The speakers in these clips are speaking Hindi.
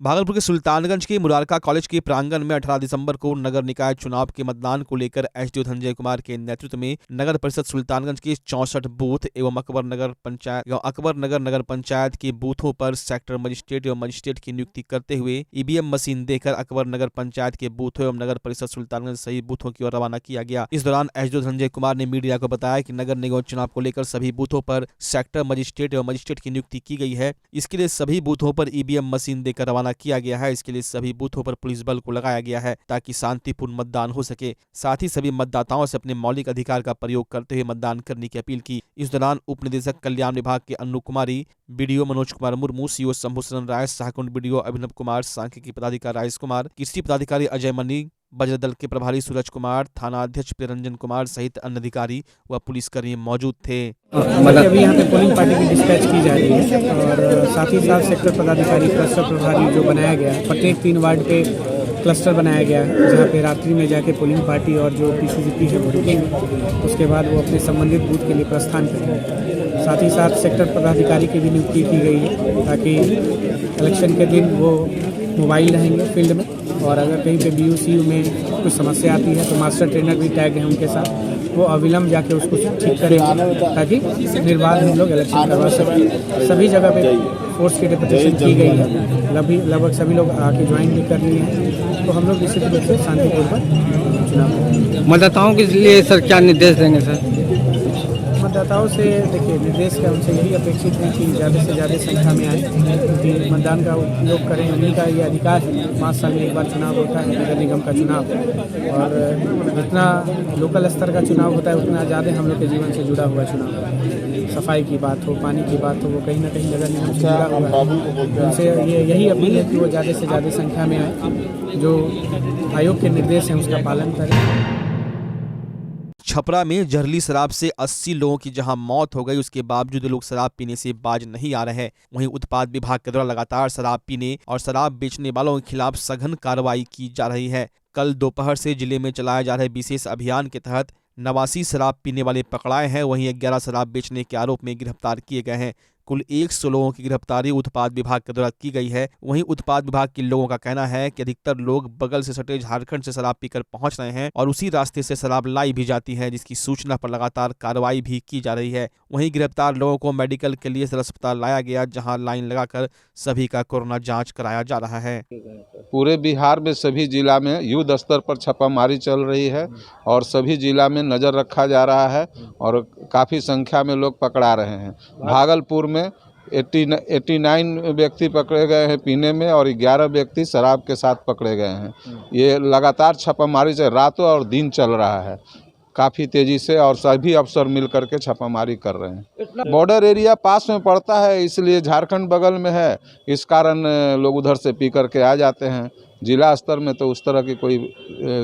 भागलपुर के सुल्तानगंज के मुरारका कॉलेज के प्रांगण में 18 दिसंबर को नगर निकाय चुनाव के मतदान को लेकर एसडीओ धनंजय कुमार के नेतृत्व में नगर परिषद सुल्तानगंज के 64 बूथ एवं अकबर नगर नगर पंचायत के बूथों पर सेक्टर मजिस्ट्रेट एवं मजिस्ट्रेट की नियुक्ति करते हुए ईवीएम मशीन देकर अकबर नगर पंचायत के बूथों एवं नगर परिषद सुल्तानगंज सहित बूथों की ओर रवाना किया गया। इस दौरान एसडीओ धनंजय कुमार ने मीडिया को बताया कि नगर निगम चुनाव को लेकर सभी बूथों पर सेक्टर मजिस्ट्रेट एवं मजिस्ट्रेट की नियुक्ति की गई है। इसके लिए सभी बूथों पर ईवीएम मशीन देकर रवाना किया गया है। इसके लिए सभी बूथों पर पुलिस बल को लगाया गया है ताकि शांतिपूर्ण मतदान हो सके। साथ ही सभी मतदाताओं से अपने मौलिक अधिकार का प्रयोग करते हुए मतदान करने की अपील की। इस दौरान उप निदेशक कल्याण विभाग के अनु कुमारी, बीडीओ मनोज कुमार मुर्मू, सीओ शंभूशरण राय, सहकुंड बीडीओ अभिनव कुमार, सांख्यिकी पदाधिकारी राजेश कुमार, कृषि पदाधिकारी अजय मनी, बजरंग दल के प्रभारी सूरज कुमार, थाना अध्यक्ष प्रियरंजन कुमार सहित अन्य अधिकारी व पुलिसकर्मी मौजूद थे। अभी यहाँ पे पोलिंग पार्टी की डिस्पैच की जा रही है और साथ ही साथ सेक्टर पदाधिकारी, क्लस्टर प्रभारी जो बनाया गया है, प्रत्येक 3 वार्ड पे क्लस्टर बनाया गया है जहाँ पे रात्रि में जाके पोलिंग पार्टी और जो पीसीजीपी है वो रुकेंगे। उसके बाद वो अपने संबंधित बूथ के लिए प्रस्थान करेंगे। साथ ही साथ सेक्टर पदाधिकारी की भी नियुक्ति की गई है ताकि इलेक्शन के दिन वो मोबाइल रहेंगे फील्ड में, और अगर कहीं पे बीयूसीयू में कुछ समस्या आती है तो मास्टर ट्रेनर भी टैग हैं उनके साथ, वो अविलंब जाके उसको ठीक करेंगे ताकि निर्बाध हम लोग इलेक्शन करवा सकें। सभी जगह पे फोर्स की डिप्यूटेशन की गई है, लगभग सभी लोग आके ज्वाइन भी कर लिए हैं। तो हम लोग इसी तरह से शांतिपूर्वक चुनाव। मतदाताओं के लिए सर क्या निर्देश देंगे सर? मतदाताओं से देखिए निर्देश का उनसे यही अपेक्षित है कि ज़्यादा से ज़्यादा संख्या में आए, क्योंकि मतदान का उपयोग करें, उन्हीं का ये अधिकार है। 5 साल में एक बार चुनाव होता है, नगर निगम का चुनाव, और जितना लोकल स्तर का चुनाव होता है उतना ज़्यादा हम लोग के जीवन से जुड़ा हुआ चुनाव है। सफाई की बात हो, पानी की बात हो, वो कहीं ना कहीं नगर निगम से जुड़ा हुआ है। उनसे यही अपील है कि वो ज़्यादा से ज़्यादा संख्या में आए, जो आयोग के निर्देश हैं उसका पालन करें। छपरा में जहरीली शराब से 80 लोगों की जहां मौत हो गई, उसके बावजूद लोग शराब पीने से बाज नहीं आ रहे हैं। वहीं उत्पाद विभाग के द्वारा लगातार शराब पीने और शराब बेचने वालों के खिलाफ सघन कार्रवाई की जा रही है। कल दोपहर से जिले में चलाए जा रहे विशेष अभियान के तहत 89 शराब पीने वाले पकड़ाए हैं। वहीं 11 शराब बेचने के आरोप में गिरफ्तार किए गए हैं। कुल 100 लोगों की गिरफ्तारी उत्पाद विभाग के द्वारा की गई है। वहीं उत्पाद विभाग के लोगों का कहना है कि अधिकतर लोग बगल से सटे झारखंड से शराब पीकर पहुंच रहे हैं और उसी रास्ते से शराब लाई भी जाती है, जिसकी सूचना पर लगातार कार्रवाई भी की जा रही है। वहीं गिरफ्तार लोगों को मेडिकल के लिए सदर अस्पताल लाया गया, जहां लाइन लगाकर सभी का कोरोना जांच कराया जा रहा है। पूरे बिहार में सभी जिला में युद्ध स्तर पर छापामारी चल रही है और सभी जिला में नज़र रखा जा रहा है और काफ़ी संख्या में लोग पकड़ा रहे हैं। भागलपुर में 89 व्यक्ति पकड़े गए हैं पीने में और 11 व्यक्ति शराब के साथ पकड़े गए हैं। ये लगातार छापामारी से रातों और दिन चल रहा है काफ़ी तेज़ी से, और सभी अफसर मिल करके छापामारी कर रहे हैं। बॉर्डर एरिया पास में पड़ता है, इसलिए झारखंड बगल में है, इस कारण लोग उधर से पी करके आ जाते हैं। जिला स्तर में तो उस तरह की कोई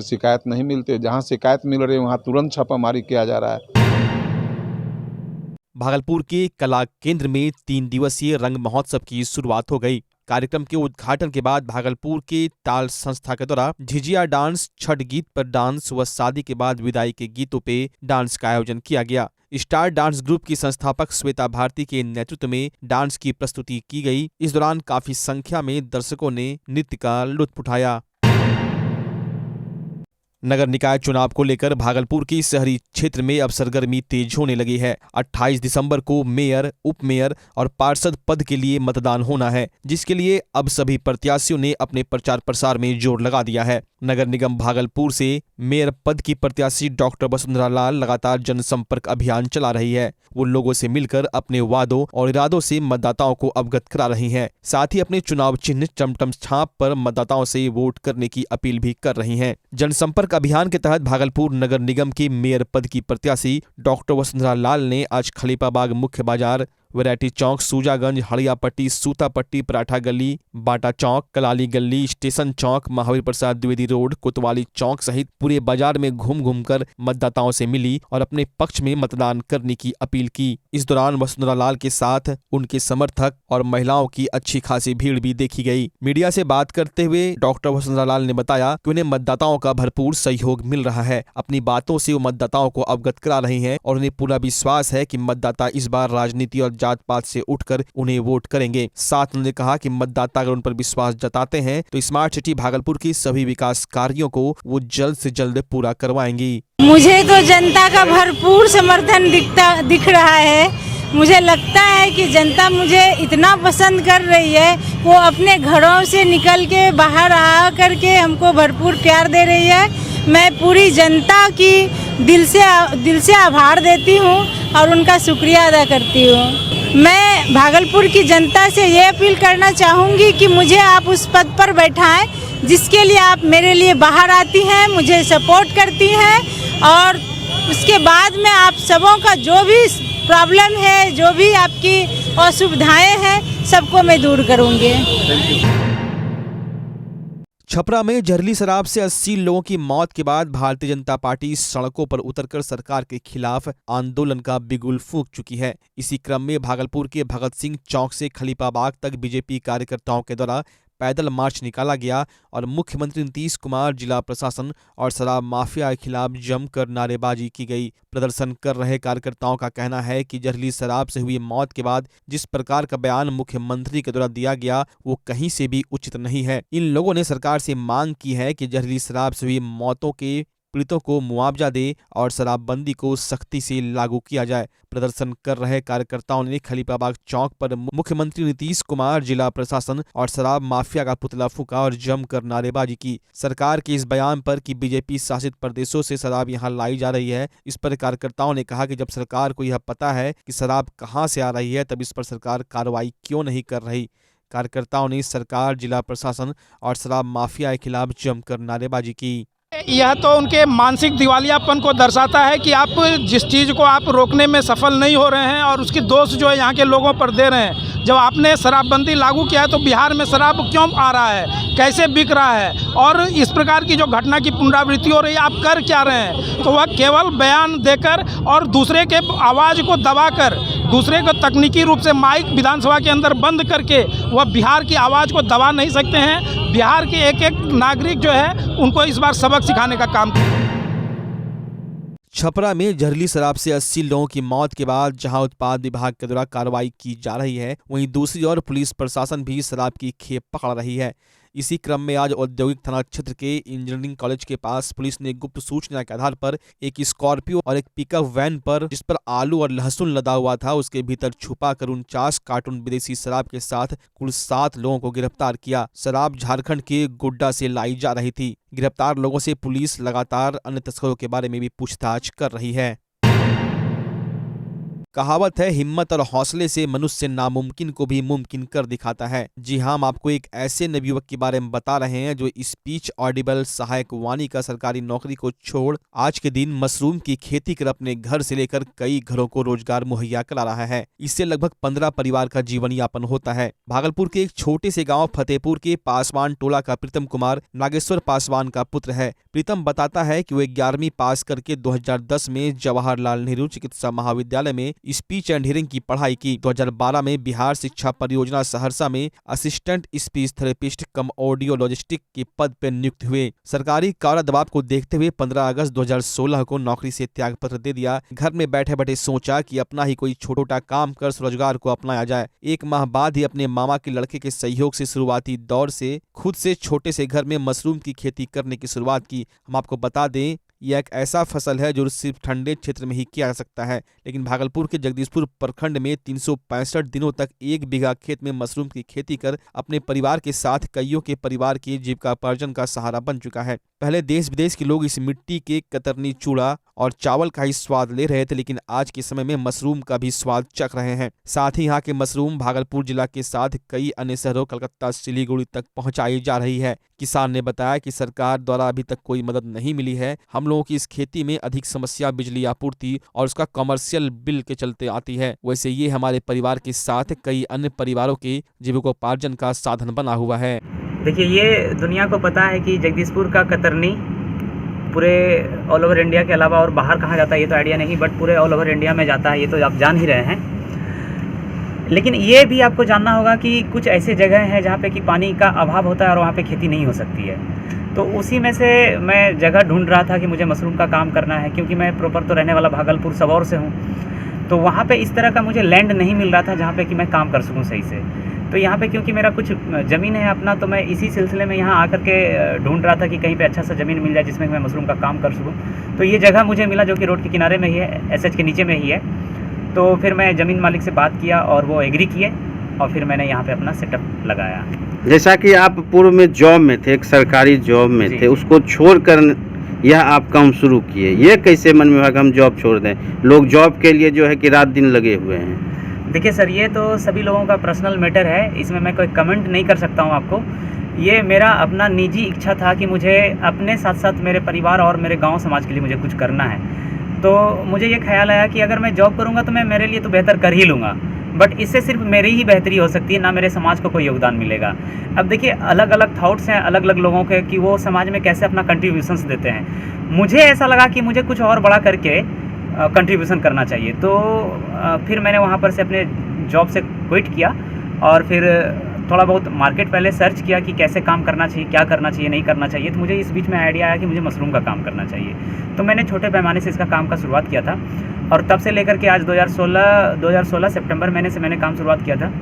शिकायत नहीं मिलती। जहां शिकायत मिल रही है वहां तुरंत छापामारी किया जा रहा है। भागलपुर के कला केंद्र में 3 दिवसीय रंग महोत्सव की शुरुआत हो गई। कार्यक्रम के उद्घाटन के बाद भागलपुर के ताल संस्था के द्वारा झिझिया डांस, छठ गीत पर डांस व शादी के बाद विदाई के गीतों पे डांस का आयोजन किया गया। स्टार डांस ग्रुप की संस्थापक श्वेता भारती के नेतृत्व में डांस की प्रस्तुति की गई। इस दौरान काफी संख्या में दर्शकों ने नृत्य का लुत्फ उठाया। नगर निकाय चुनाव को लेकर भागलपुर की शहरी क्षेत्र में अब सरगर्मी तेज होने लगी है। 28 दिसंबर को मेयर, उप मेयर और पार्षद पद के लिए मतदान होना है, जिसके लिए अब सभी प्रत्याशियों ने अपने प्रचार प्रसार में जोर लगा दिया है। नगर निगम भागलपुर से मेयर पद की प्रत्याशी डॉक्टर वसुंधरा लाल लगातार जनसंपर्क अभियान चला रही है। वो लोगों से मिलकर अपने वादों और इरादों से मतदाताओं को अवगत करा रही हैं। साथ ही अपने चुनाव चिन्ह टमटम छाप पर मतदाताओं से वोट करने की अपील भी कर रही हैं। जनसंपर्क अभियान के तहत भागलपुर नगर निगम की मेयर पद की प्रत्याशी डॉक्टर वसुंधरा लाल ने आज खलीफाबाग मुख्य बाजार, वैरायटी चौक, सूजागंज, हड़ियापट्टी, सूतापट्टी, पराठा गली, बाटा चौक, कलाली गली, स्टेशन चौक, महावीर प्रसाद द्विवेदी रोड, कोतवाली चौक सहित पूरे बाजार में घूम घूमकर मतदाताओं से मिली और अपने पक्ष में मतदान करने की अपील की। इस दौरान वसुंधरा लाल के साथ उनके समर्थक और महिलाओं की अच्छी खासी भीड़ भी देखी गई। मीडिया से बात करते हुए डॉक्टर वसुंधरा लाल ने बताया कि उन्हें मतदाताओं का भरपूर सहयोग मिल रहा है। अपनी बातों से वो मतदाताओं को अवगत करा रही हैं और उन्हें पूरा विश्वास है कि मतदाता इस बार राजनीति और जात पात से उठकर उन्हें वोट करेंगे। साथ उन्होंने कहा कि मतदाता अगर उन पर विश्वास जताते हैं तो स्मार्ट सिटी भागलपुर की सभी विकास कार्यों को वो जल्द से जल्द पूरा करवाएंगी। मुझे तो जनता का भरपूर समर्थन दिख रहा है। मुझे लगता है कि जनता मुझे इतना पसंद कर रही है, वो अपने घरों से निकल के बाहर आ करके हमको भरपूर प्यार दे रही है। मैं पूरी जनता की दिल से आभार देती हूँ और उनका शुक्रिया अदा करती हूँ। मैं भागलपुर की जनता से ये अपील करना चाहूँगी कि मुझे आप उस पद पर बैठाएं जिसके लिए आप मेरे लिए बाहर आती हैं, मुझे सपोर्ट करती हैं और उसके बाद में आप सबों का जो भी प्रॉब्लम है, जो भी आपकी असुविधाएं हैं, सबको मैं दूर करूँगी। छपरा में जहरीली शराब से 80 लोगों की मौत के बाद भारतीय जनता पार्टी सड़कों पर उतरकर सरकार के खिलाफ आंदोलन का बिगुल फूंक चुकी है। इसी क्रम में भागलपुर के भगत सिंह चौक से खलीफाबाग तक बीजेपी कार्यकर्ताओं के द्वारा पैदल मार्च निकाला गया और मुख्यमंत्री नीतीश कुमार, जिला प्रशासन और शराब माफिया के खिलाफ जमकर नारेबाजी की गई। प्रदर्शन कर रहे कार्यकर्ताओं का कहना है कि जहरीली शराब से हुई मौत के बाद जिस प्रकार का बयान मुख्यमंत्री के द्वारा दिया गया वो कहीं से भी उचित नहीं है। इन लोगों ने सरकार से मांग की है कि जहरीली शराब से हुई मौतों के पीड़ितों को मुआवजा दे और शराबबंदी को सख्ती से लागू किया जाए। प्रदर्शन कर रहे कार्यकर्ताओं ने खलीफाबाग चौक पर मुख्यमंत्री नीतीश कुमार, जिला प्रशासन और शराब माफिया का पुतला फूंका और जमकर नारेबाजी की। सरकार के इस बयान पर कि बीजेपी शासित प्रदेशों से शराब यहां लाई जा रही है, इस पर कार्यकर्ताओं ने कहा कि जब सरकार को यह पता है कि शराब कहां से आ रही है तब इस पर सरकार कार्रवाई क्यों नहीं कर रही। कार्यकर्ताओं ने सरकार, जिला प्रशासन और शराब माफिया के खिलाफ जमकर नारेबाजी की। यह तो उनके मानसिक दिवालियापन को दर्शाता है कि आप जिस चीज़ को आप रोकने में सफल नहीं हो रहे हैं और उसकी दोष जो है यहाँ के लोगों पर दे रहे हैं। जब आपने शराबबंदी लागू किया है तो बिहार में शराब क्यों आ रहा है, कैसे बिक रहा है और इस प्रकार की जो घटना की पुनरावृत्ति हो रही है, आप कर क्या रहे हैं? तो वह केवल बयान देकर और दूसरे के आवाज़ को दबाकर, दूसरे को तकनीकी रूप से माइक विधानसभा के अंदर बंद करके वह बिहार की आवाज़ को दबा नहीं सकते हैं। बिहार के एक एक नागरिक जो है उनको इस बार सबक सिखाने का काम। छपरा में जहरीली शराब से 80 लोगों की मौत के बाद जहां उत्पाद विभाग के द्वारा कार्रवाई की जा रही है, वहीं दूसरी ओर पुलिस प्रशासन भी शराब की खेप पकड़ रही है। इसी क्रम में आज औद्योगिक थाना क्षेत्र के इंजीनियरिंग कॉलेज के पास पुलिस ने गुप्त सूचना के आधार पर एक स्कॉर्पियो और एक पिकअप वैन पर, जिस पर आलू और लहसुन लदा हुआ था, उसके भीतर छुपा कर 49 कार्टून विदेशी शराब के साथ कुल 7 लोगों को गिरफ्तार किया। शराब झारखंड के गोड्डा से लाई जा रही थी। गिरफ्तार लोगों से पुलिस लगातार अन्य तस्करों के बारे में भी पूछताछ कर रही है। कहावत है, हिम्मत और हौसले से मनुष्य नामुमकिन को भी मुमकिन कर दिखाता है। जी हाँ, हम आपको एक ऐसे नवयुवक के बारे में बता रहे हैं जो स्पीच ऑडिबल सहायक वाणी का सरकारी नौकरी को छोड़ आज के दिन मशरूम की खेती कर अपने घर से लेकर कई घरों को रोजगार मुहैया करा रहा है। इससे लगभग 15 परिवार का जीवन यापन होता है। भागलपुर के एक छोटे से गाँव फतेहपुर के पासवान टोला का प्रीतम कुमार नागेश्वर पासवान का पुत्र है। प्रीतम बताता है कि वो 11वीं पास करके 2010 में जवाहरलाल नेहरू चिकित्सा महाविद्यालय में स्पीच एंड हियरिंग की पढ़ाई की। 2012 में बिहार शिक्षा परियोजना सहरसा में असिस्टेंट स्पीच थेरेपिस्ट कम ऑडियोलॉजिस्टिक के पद पर नियुक्त हुए। सरकारी कार्य दबाव को देखते हुए 15 अगस्त 2016 को नौकरी से त्याग पत्र दे दिया। घर में बैठे बैठे सोचा कि अपना ही कोई छोटा काम कर स्वरोजगार को अपनाया जाए। 1 माह बाद ही अपने मामा के लड़के के सहयोग से शुरुआती दौर से खुद से छोटे से घर में मशरूम की खेती करने की शुरुआत की। हम आपको बता दें, यह एक ऐसा फसल है जो सिर्फ ठंडे क्षेत्र में ही किया जा सकता है, लेकिन भागलपुर के जगदीशपुर प्रखंड में 365 दिनों तक 1 बीघा खेत में मशरूम की खेती कर अपने परिवार के साथ कईयों के परिवार की जीविकोपार्जन का सहारा बन चुका है। पहले देश विदेश के लोग इस मिट्टी के कतरनी चूड़ा और चावल का ही स्वाद ले रहे थे, लेकिन आज के समय में मशरूम का भी स्वाद चख रहे हैं। साथ ही यहाँ के मशरूम भागलपुर जिला के साथ कई अन्य शहरों कलकत्ता, सिलीगुड़ी तक पहुँचाई जा रही है। किसान ने बताया कि सरकार द्वारा अभी तक कोई मदद नहीं मिली है। हम लोगों की इस खेती में अधिक समस्या बिजली आपूर्ति और उसका कमर्शियल बिल के चलते आती है। वैसे ये हमारे परिवार के साथ कई अन्य परिवारों के जीविकोपार्जन का साधन बना हुआ है। देखिए, ये दुनिया को पता है कि जगदीशपुर का कतरनी पूरे ऑल ओवर इंडिया के अलावा और बाहर कहाँ जाता है ये तो आइडिया नहीं, बट पूरे ऑल ओवर इंडिया में जाता है, ये तो आप जान ही रहे हैं। लेकिन ये भी आपको जानना होगा कि कुछ ऐसे जगह हैं जहाँ पे कि पानी का अभाव होता है और वहाँ पे खेती नहीं हो सकती है। तो उसी में से मैं जगह ढूंढ रहा था कि मुझे मशरूम का काम करना है, क्योंकि मैं प्रॉपर तो रहने वाला भागलपुर सबौर से हूँ। तो वहाँ पे इस तरह का मुझे लैंड नहीं मिल रहा था जहाँ पे कि मैं काम कर सकूँ सही से। तो यहाँ पे क्योंकि मेरा कुछ ज़मीन है अपना, तो मैं इसी सिलसिले में यहाँ आकर के ढूंढ रहा था कि कहीं पे अच्छा सा ज़मीन मिल जाए जिसमें मैं मशरूम का काम कर सकूँ। तो ये जगह मुझे मिला जो कि रोड के किनारे में ही है, एसएच के नीचे में ही है। तो फिर मैं ज़मीन मालिक से बात किया और वो एग्री किए और फिर मैंने यहाँ पे अपना सेटअप लगाया। जैसा कि आप पूर्व में जॉब में थे, एक सरकारी जॉब में थे, उसको छोड़कर यह आप काम शुरू किए, ये कैसे मन में हुआ कि हम जॉब छोड़ दें? लोग जॉब के लिए जो है कि रात दिन लगे हुए हैं। देखिए सर, ये तो सभी लोगों का पर्सनल मैटर है, इसमें मैं कोई कमेंट नहीं कर सकता हूँ आपको। ये मेरा अपना निजी इच्छा था कि मुझे अपने साथ साथ मेरे परिवार और मेरे गांव समाज के लिए मुझे कुछ करना है। तो मुझे ये ख्याल आया कि अगर मैं जॉब करूँगा तो मैं मेरे लिए तो बेहतर कर ही लूँगा, बट इससे सिर्फ मेरी ही बेहतरी हो सकती है, ना मेरे समाज को कोई योगदान मिलेगा। अब देखिए अलग अलग थॉट्स हैं अलग अलग लोगों के कि वो समाज में कैसे अपना कंट्रीब्यूशंस देते हैं। मुझे ऐसा लगा कि मुझे कुछ और बड़ा करके कंट्रीब्यूशन करना चाहिए। तो फिर मैंने वहाँ पर से अपने जॉब से क्विट किया और फिर थोड़ा बहुत मार्केट पहले सर्च किया कि कैसे काम करना चाहिए, क्या करना चाहिए, नहीं करना चाहिए। तो मुझे इस बीच में आइडिया आया कि मुझे मशरूम का काम करना चाहिए। तो मैंने छोटे पैमाने से इसका काम का शुरुआत किया था और तब से लेकर के आज 2016 सितंबर महीने से मैंने काम शुरुआत किया था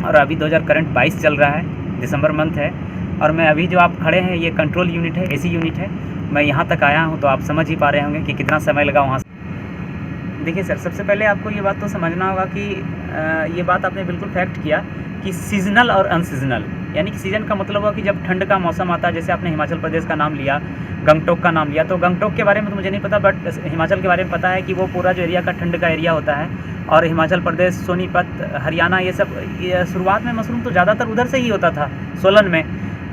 और अभी 2022 चल रहा है, दिसंबर मंथ है। और मैं अभी जो आप खड़े हैं ये कंट्रोल यूनिट है, एसी यूनिट है। मैं यहाँ तक आया हूँ तो आप समझ ही पा रहे होंगे कि कितना समय लगा वहाँ से। देखिए सर, सबसे पहले आपको ये बात तो समझना होगा कि ये बात आपने बिल्कुल फैक्ट किया कि सीजनल और अनसीजनल, यानी कि सीज़न का मतलब हुआ कि जब ठंड का मौसम आता है, जैसे आपने हिमाचल प्रदेश का नाम लिया, गंगटोक का नाम लिया। तो गंगटोक के बारे में तो मुझे नहीं पता, बट हिमाचल के बारे में पता है कि वो पूरा जो एरिया का ठंड का एरिया होता है। और हिमाचल प्रदेश, सोनीपत, हरियाणा, ये सब शुरुआत में मशरूम तो ज़्यादातर उधर से ही होता था, सोलन में।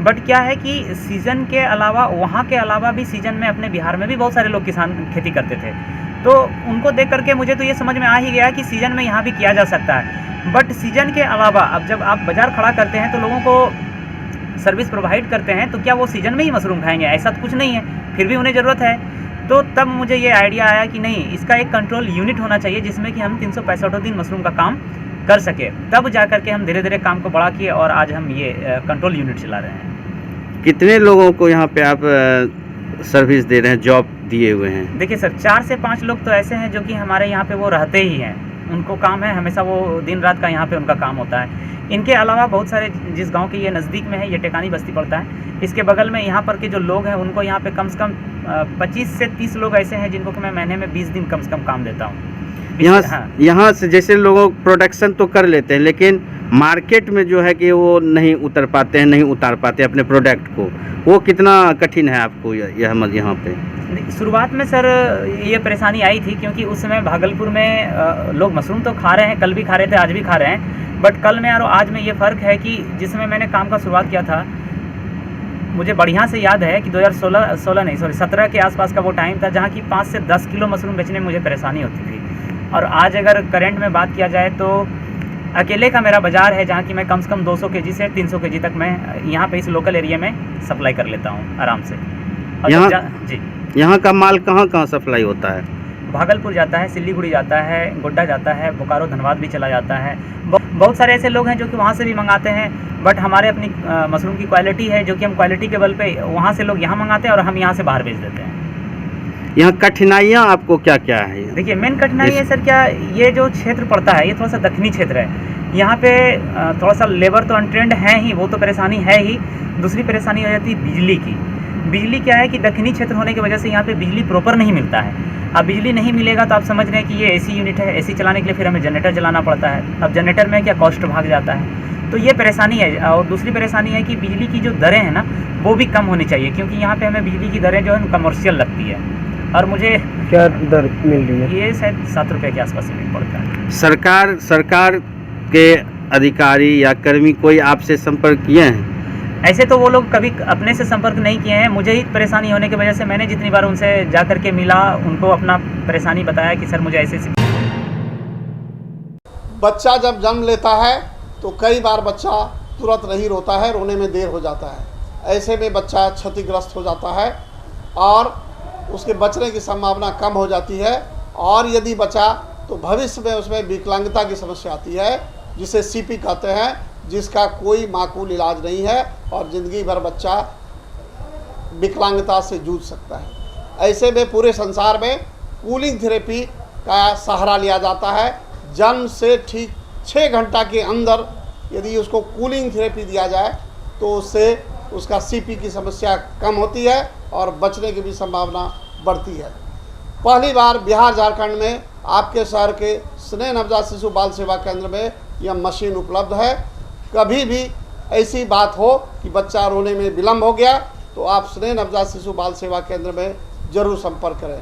बट क्या है कि सीज़न के अलावा, वहाँ के अलावा भी सीज़न में अपने बिहार में भी बहुत सारे लोग किसान खेती करते थे। तो उनको देख करके मुझे तो ये समझ में आ ही गया कि सीज़न में यहाँ भी किया जा सकता है। बट सीज़न के अलावा अब जब आप बाज़ार खड़ा करते हैं तो लोगों को सर्विस प्रोवाइड करते हैं, तो क्या वो सीज़न में ही मशरूम खाएंगे? ऐसा तो कुछ नहीं है, फिर भी उन्हें ज़रूरत है। तो तब मुझे ये आइडिया आया कि नहीं, इसका एक कंट्रोल यूनिट होना चाहिए जिसमें कि हम 365 दिन मशरूम का काम कर सके। तब जा कर के हम धीरे धीरे काम को बढ़ा किए और आज हम ये कंट्रोल यूनिट चला रहे हैं। कितने लोगों को यहाँ पे आप सर्विस दे रहे हैं, जॉब दिए हुए हैं? देखिए सर, 4 से 5 लोग तो ऐसे हैं जो कि हमारे यहाँ पे वो रहते ही हैं, उनको काम है हमेशा, वो दिन रात का यहाँ पे उनका काम होता है। इनके अलावा बहुत सारे, जिस गांव के ये नज़दीक में है, ये टेकानी बस्ती पड़ता है, इसके बगल में यहाँ पर के जो लोग हैं उनको यहाँ पे कम से कम 25 से 30 लोग ऐसे हैं जिनको कि मैं महीने में 20 दिन कम से कम काम देता हूँ। यहाँ से जैसे लोग प्रोडक्शन तो कर लेते हैं, लेकिन मार्केट में जो है कि वो नहीं उतर पाते हैं, नहीं उतार पाते अपने प्रोडक्ट को, वो कितना कठिन है आपको यहाँ पे? शुरुआत में सर ये परेशानी आई थी क्योंकि उस समय भागलपुर में लोग मशरूम तो खा रहे हैं, कल भी खा रहे थे, आज भी खा रहे हैं। बट कल में और आज में ये फ़र्क है कि जिस समय मैंने काम का शुरुआत किया था, मुझे बढ़िया से याद है कि 2017 के आसपास का वो टाइम था जहाँ की 5 से 10 किलो मशरूम बेचने में मुझे परेशानी होती थी। और आज अगर करंट में बात किया जाए तो अकेले का मेरा बाज़ार है जहाँ की मैं कम से कम 200 केजी से 300 केजी तक मैं यहाँ पे इस लोकल एरिया में सप्लाई कर लेता हूँ आराम से। जी, यहाँ का माल कहाँ कहाँ सप्लाई होता है? भागलपुर जाता है, सिल्लीगुड़ी जाता है, गोड्डा जाता है, बोकारो, धनबाद भी चला जाता है। बहुत सारे ऐसे लोग हैं जो कि वहाँ से भी मंगाते हैं। बट हमारे अपनी मशरूम की क्वालिटी है जो कि हम क्वालिटी के बल पे वहाँ से लोग यहाँ मंगाते हैं और हम यहाँ से बाहर भेज देते हैं। यहाँ कठिनाइयाँ आपको क्या क्या है? देखिए मेन कठिनाई है सर, क्या ये जो क्षेत्र पड़ता है ये थोड़ा सा दक्षिणी क्षेत्र है। यहाँ पे थोड़ा सा लेबर तो अनट्रेंड है ही, वो तो परेशानी है ही। दूसरी परेशानी हो जाती है बिजली की। बिजली क्या है कि दक्षिणी क्षेत्र होने की वजह से यहाँ पे बिजली प्रॉपर नहीं मिलता है। अब बिजली नहीं मिलेगा तो आप समझ रहे हैं कि ये एसी यूनिट है, एसी चलाने के लिए फिर हमें जनरेटर चलाना पड़ता है। अब जनरेटर में क्या कॉस्ट भाग जाता है, तो ये परेशानी है। और दूसरी परेशानी है कि बिजली की जो दरें हैं ना वो भी कम होनी चाहिए, क्योंकि यहाँ पे हमें बिजली की दरें जो है कमर्शियल लगती है। और मुझे क्या दर मिल रही है? ये शायद 7 रुपये के आसपास मिल पड़ता है। सरकार के अधिकारी या कर्मी कोई आपसे संपर्क किए हैं? ऐसे तो वो लोग कभी अपने से संपर्क नहीं किए हैं। मुझे ही परेशानी होने की वजह से मैंने जितनी बार उनसे जा कर के मिला, उनको अपना परेशानी बताया कि सर मुझे ऐसे। बच्चा जब जन्म लेता है तो कई बार बच्चा तुरंत नहीं रोता है, रोने में देर हो जाता है। ऐसे में बच्चा क्षतिग्रस्त हो जाता है और उसके बचने की संभावना कम हो जाती है। और यदि बचा तो भविष्य में उसमें विकलांगता की समस्या आती है, जिसे सीपी कहते हैं, जिसका कोई माकूल इलाज नहीं है और ज़िंदगी भर बच्चा विकलांगता से जूझ सकता है। ऐसे में पूरे संसार में कूलिंग थेरेपी का सहारा लिया जाता है। जन्म से ठीक 6 घंटा के अंदर यदि उसको कूलिंग थेरेपी दिया जाए तो उससे उसका सीपी की समस्या कम होती है और बचने की भी संभावना बढ़ती है। पहली बार बिहार झारखंड में आपके शहर के स्नेह नवजात शिशु बाल सेवा केंद्र में यह मशीन उपलब्ध है। कभी भी ऐसी बात हो कि बच्चा रोने में विलम्ब हो गया तो आप स्नेह नवजात शिशु बाल सेवा केंद्र में जरूर संपर्क करें।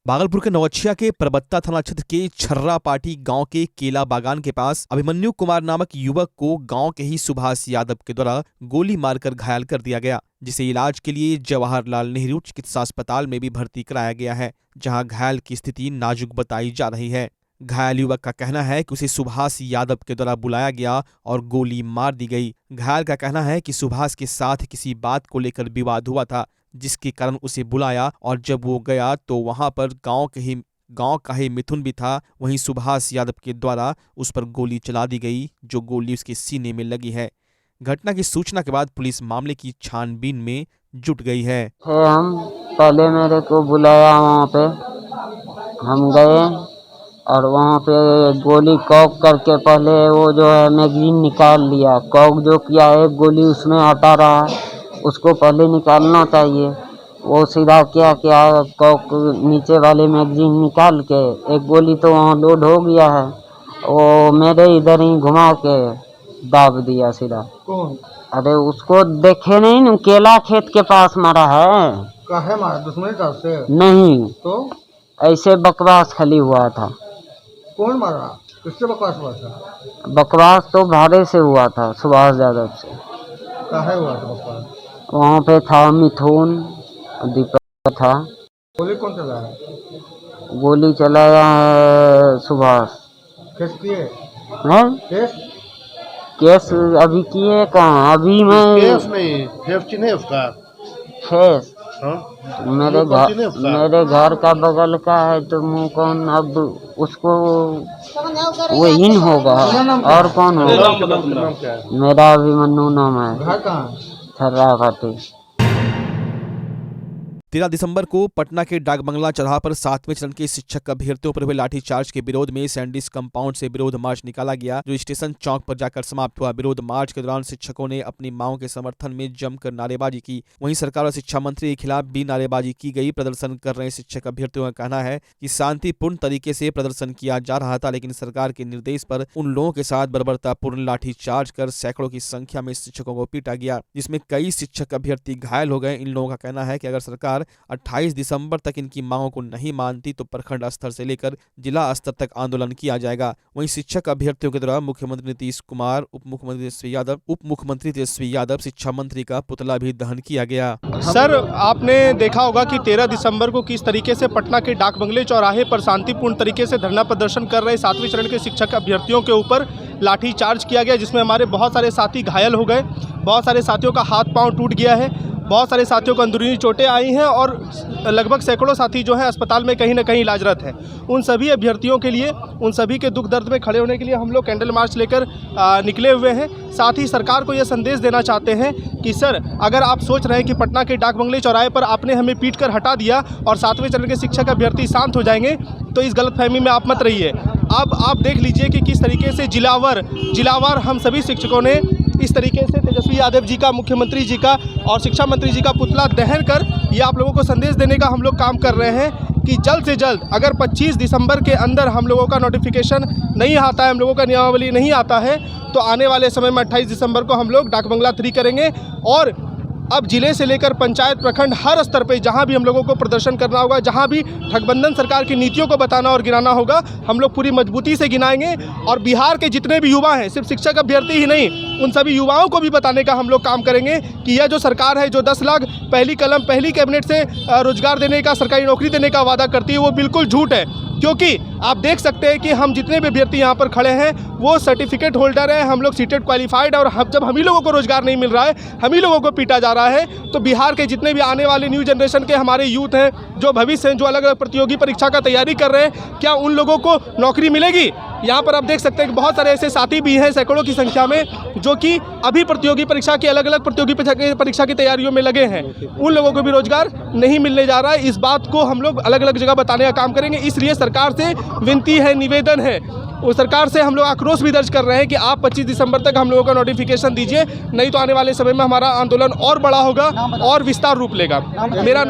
भागलपुर के नौगछिया के परबत्ता थाना क्षेत्र के छर्रा पाटी गांव के केला बागान के पास अभिमन्यु कुमार नामक युवक को गांव के ही सुभाष यादव के द्वारा गोली मारकर घायल कर दिया गया, जिसे इलाज के लिए जवाहरलाल नेहरू चिकित्सा अस्पताल में भी भर्ती कराया गया है, जहां घायल की स्थिति नाजुक बताई जा रही है। घायल युवक का कहना है कि उसे सुभाष यादव के द्वारा बुलाया गया और गोली मार दी गई। घायल का कहना है कि सुभाष के साथ किसी बात को लेकर विवाद हुआ था, जिसके कारण उसे बुलाया और जब वो गया तो वहां पर गांव का ही मिथुन भी था। वहीं सुभाष यादव के द्वारा उस पर गोली चला दी गई, जो गोली उसके सीने में लगी है। घटना की सूचना के बाद पुलिस मामले की छानबीन में जुट गई है। हम पहले मेरे को बुलाया, वहाँ पे हम गए और वहाँ पे गोली कॉक करके पहले वो जो है मैगजीन निकाल लिया। कॉक जो किया है गोली उसमें हटा रहा है, उसको पहले निकालना चाहिए। वो सीधा क्या कॉक नीचे वाले मैगजीन निकाल के एक गोली तो वहाँ लोड हो गया है, वो मेरे इधर ही घुमा के दाब दिया सीधा। कौन? अरे उसको देखे नहीं न, केला खेत के पास मारा है। काहे मारा? दुश्मनी तरफ से? नहीं तो ऐसे बकवास खाली हुआ था। कौन मारा? किससे बकवास हुआ था? बकवास तो भाड़े से हुआ था, सुभाष यादव से। काहे हुआ था बकवास? वहाँ पे था मिथुन, दीपक था। गोली कौन चलाया? गोली चलाया है सुभाष। केस किए? हैं? केस अभी किए कहाँ? अभी मैं केस नहीं, फेस चिन्ह है उसका? फेस हाँ? मेरे घर का बगल का है तो मुँह कौन अब उसको वो इन होगा और कौन होगा? नाम क्या है? मेरा अभिमन्यु नाम है। घर कहाँ है? छर्रा पाटी। 13 दिसंबर को पटना के डाक बंगला चौराहा पर 7वें चरण के शिक्षक अभ्यर्थियों पर हुए लाठीचार्ज के विरोध में सैंडिस कंपाउंड से विरोध मार्च निकाला गया, जो स्टेशन चौक पर जाकर समाप्त हुआ। विरोध मार्च के दौरान शिक्षकों ने अपनी मांगों के समर्थन में जमकर नारेबाजी की। वहीं सरकार और शिक्षा मंत्री के खिलाफ भी नारेबाजी की गई। प्रदर्शन कर रहे शिक्षक अभ्यर्थियों का कहना है कि शांतिपूर्ण तरीके से प्रदर्शन किया जा रहा था, लेकिन सरकार के निर्देश पर उन लोगों के साथ बर्बरतापूर्ण लाठीचार्ज कर सैकड़ों की संख्या में शिक्षकों को पीटा गया, जिसमें कई शिक्षक अभ्यर्थी घायल हो गए। इन लोगों का कहना है कि अगर सरकार 28 दिसंबर तक इनकी मांगों को नहीं मानती तो प्रखंड स्तर से लेकर जिला स्तर तक आंदोलन किया जाएगा। वहीं शिक्षक अभ्यर्थियों के द्वारा मुख्यमंत्री नीतीश कुमार, उप मुख्यमंत्री तेजस्वी यादव, शिक्षा मंत्री का पुतला भी दहन किया गया। सर, आपने देखा होगा कि 13 दिसंबर को किस तरीके से पटना के डाक बंगले चौराहे पर शांतिपूर्ण तरीके से धरना प्रदर्शन कर रहे 7वें चरण के शिक्षक अभ्यर्थियों के ऊपर लाठीचार्ज किया गया, जिसमें हमारे बहुत सारे साथी घायल हो गए, बहुत सारे साथियों का हाथ पांव टूट गया है, बहुत सारे साथियों को अंदरूनी चोटें आई हैं और लगभग सैकड़ों साथी जो हैं अस्पताल में कहीं ना कहीं इलाजरत हैं। उन सभी अभ्यर्थियों के लिए, उन सभी के दुख दर्द में खड़े होने के लिए हम लोग कैंडल मार्च लेकर निकले हुए हैं। साथ ही सरकार को यह संदेश देना चाहते हैं कि सर, अगर आप सोच रहे हैं कि पटना के डाक बंगले चौराहे पर आपने हमें पीट कर हटा दिया और 7वें चरण के शिक्षक अभ्यर्थी शांत हो जाएंगे, तो इस गलतफहमी में आप मत रहिए। अब आप देख लीजिए कि किस तरीके से जिलावार हम सभी शिक्षकों ने इस तरीके से तेजस्वी यादव जी का, मुख्यमंत्री जी का और शिक्षा मंत्री जी का पुतला दहन कर ये आप लोगों को संदेश देने का हम लोग काम कर रहे हैं कि जल्द से जल्द अगर 25 दिसंबर के अंदर हम लोगों का नोटिफिकेशन नहीं आता है, हम लोगों का नियमावली नहीं आता है, तो आने वाले समय में 28 दिसंबर को हम लोग डाक बंगला 3 करेंगे। और अब जिले से लेकर पंचायत, प्रखंड, हर स्तर पे जहां भी हम लोगों को प्रदर्शन करना होगा, जहां भी ठगबंधन सरकार की नीतियों को बताना और गिनाना होगा, हम लोग पूरी मजबूती से गिनाएंगे। और बिहार के जितने भी युवा हैं, सिर्फ शिक्षक अभ्यर्थी ही नहीं, उन सभी युवाओं को भी बताने का हम लोग काम करेंगे कि यह जो सरकार है, जो 10 लाख पहली कैबिनेट से रोजगार देने का, सरकारी नौकरी देने का वादा करती है, वो बिल्कुल झूठ है। क्योंकि आप देख सकते हैं कि हम जितने भी अभ्यर्थी यहाँ पर खड़े हैं वो सर्टिफिकेट होल्डर हैं, हम लोग सीटेड क्वालिफाइड है, और जब हम ही लोगों को रोजगार नहीं मिल रहा है, हम ही लोगों को पीटा जा रहा है, तो बिहार के जितने भी आने वाले न्यू जनरेशन के हमारे यूथ हैं, जो भविष्य हैं, जो अलग अलग प्रतियोगी परीक्षा का तैयारी कर रहे हैं, क्या उन लोगों को नौकरी मिलेगी? यहाँ पर आप देख सकते हैं कि बहुत सारे ऐसे साथी भी हैं सैकड़ों की संख्या में, जो कि अभी प्रतियोगी परीक्षा की अलग अलग प्रतियोगी परीक्षा की तैयारियों में लगे हैं। उन लोगों को भी रोजगार नहीं मिलने जा रहा है। इस बात को हम लोग अलग अलग जगह बताने का काम करेंगे। इसलिए सरकार से विनती है, निवेदन है, और सरकार से हम लोग आक्रोश भी दर्ज कर रहे हैं कि आप 25 दिसंबर तक हम लोगों का नोटिफिकेशन दीजिए, नहीं तो आने वाले समय में हमारा आंदोलन और बड़ा होगा और विस्तार रूप लेगा। मेरा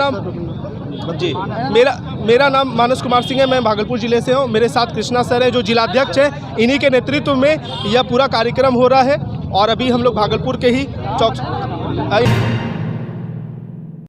नाम मानस कुमार सिंह है। मैं भागलपुर जिले से हूँ। मेरे साथ कृष्णा सर है जो जिलाध्यक्ष है। इन्हीं के नेतृत्व में यह पूरा कार्यक्रम हो रहा है और अभी हम लोग भागलपुर के ही चौक